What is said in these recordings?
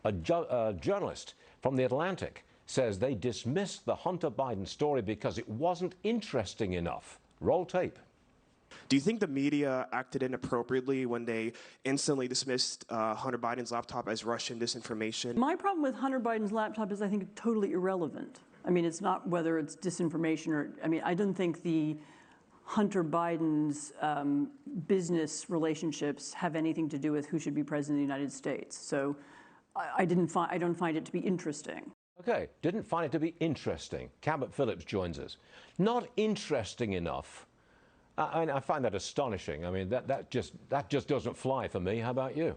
A journalist from The Atlantic says they dismissed the Hunter Biden story because it wasn't interesting enough. Roll tape. Do you think the media acted inappropriately when they instantly dismissed Hunter Biden's laptop as Russian disinformation? My problem with Hunter Biden's laptop is I think it's totally irrelevant. I mean, it's not whether it's disinformation or, I mean, I don't think the Hunter Biden's business relationships have anything to do with who should be president of the United States. So I don't find it to be interesting. Okay, didn't find it to be interesting. Cabot Phillips joins us. Not interesting enough. I find that astonishing. I mean, that just doesn't fly for me. How about you?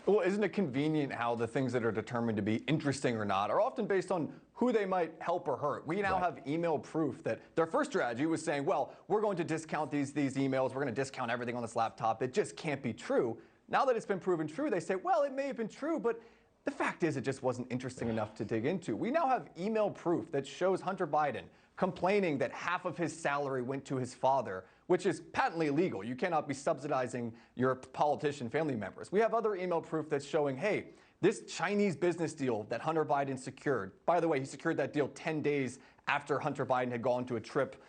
Well, isn't it convenient how the things that are determined to be interesting or not are often based on who they might help or hurt? We now have email proof that their first strategy was saying, well, we're going to discount these emails. We're going to discount everything on this laptop. It just can't be true. Now that it's been proven true, they say, well, it may have been true, but the fact is it just wasn't interesting enough to dig into. We now have email proof that shows Hunter Biden complaining that half of his salary went to his father, which is patently illegal. You cannot be subsidizing your politician family members. We have other email proof that's showing, hey, this Chinese business deal that Hunter Biden secured, by the way, he secured that deal 10 days after Hunter Biden had gone to a trip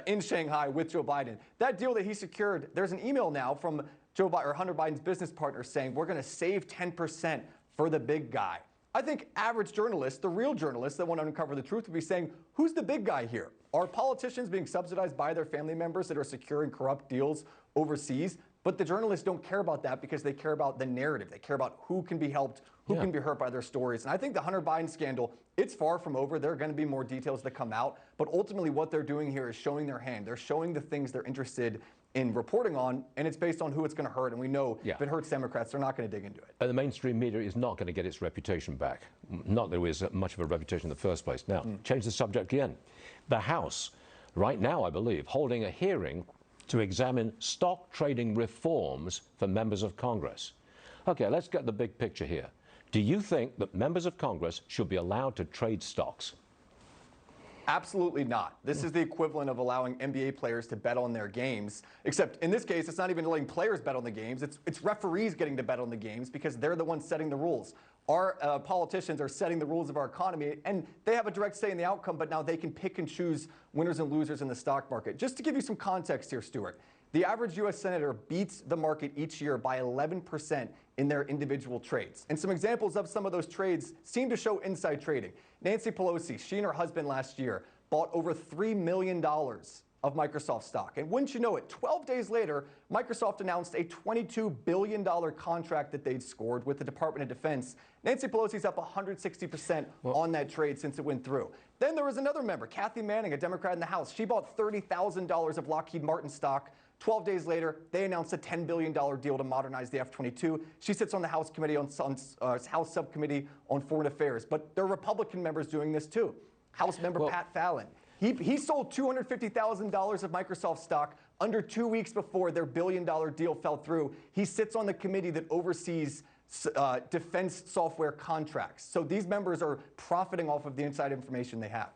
in Shanghai with Joe Biden. That deal that he secured, there's an email now from Joe Biden, or Hunter Biden's business partner saying, we're going to save 10% for the big guy. I think average journalists, the real journalists that want to uncover the truth, would be saying, who's the big guy here? Are politicians being subsidized by their family members that are securing corrupt deals overseas? But the journalists don't care about that because they care about the narrative. They care about who can be helped, who can be hurt by their stories. And I think the Hunter Biden scandal, it's far from over. There are going to be more details that come out. But ultimately what they're doing here is showing their hand. They're showing the things they're interested in reporting on, and it's based on who it's going to hurt. And we know if it hurts Democrats, they're not going to dig into it. And the mainstream media is not going to get its reputation back. Not that it was much of a reputation in the first place. Now, change the subject again. The House, right now, I believe, holding a hearing to examine stock trading reforms for members of Congress. Okay, let's get the big picture here. Do you think that members of Congress should be allowed to trade stocks? Absolutely not. This is the equivalent of allowing NBA players to bet on their games, except in this case, it's not even letting players bet on the games. It's referees getting to bet on the games because they're the ones setting the rules. Our politicians are setting the rules of our economy, and they have a direct say in the outcome, but now they can pick and choose winners and losers in the stock market. Just to give you some context here, Stuart, the average U.S. senator beats the market each year by 11% in their individual trades. And some examples of some of those trades seem to show inside trading. Nancy Pelosi, she and her husband last year bought over $3 million of Microsoft stock. And wouldn't you know it, 12 days later, Microsoft announced a $22 billion contract that they'd scored with the Department of Defense. Nancy Pelosi's up 160% on that trade since it went through. Then there was another member, Kathy Manning, a Democrat in the House. She bought $30,000 of Lockheed Martin stock. 12 days later, they announced a $10 billion deal to modernize the F-22. She sits on the House Committee House Subcommittee on Foreign Affairs. But there are Republican members doing this too. House member Pat Fallon. He sold $250,000 of Microsoft stock under 2 weeks before their billion-dollar deal fell through. He sits on the committee that oversees defense software contracts. So these members are profiting off of the inside information they have.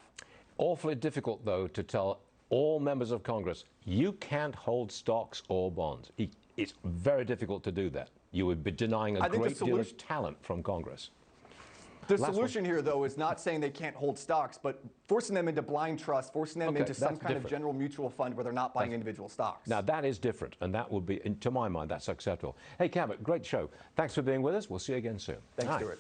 Awfully difficult, though, to tell all members of Congress, you can't hold stocks or bonds. It's very difficult to do that. You would be denying a great deal of talent from Congress. The solution here, though, is not saying they can't hold stocks, but forcing them into blind trust, forcing them into some kind of general mutual fund where they're not buying individual stocks. Now, that is different, and that would be, to my mind, that's acceptable. Hey, Cabot, great show. Thanks for being with us. We'll see you again soon. Thanks, Stuart.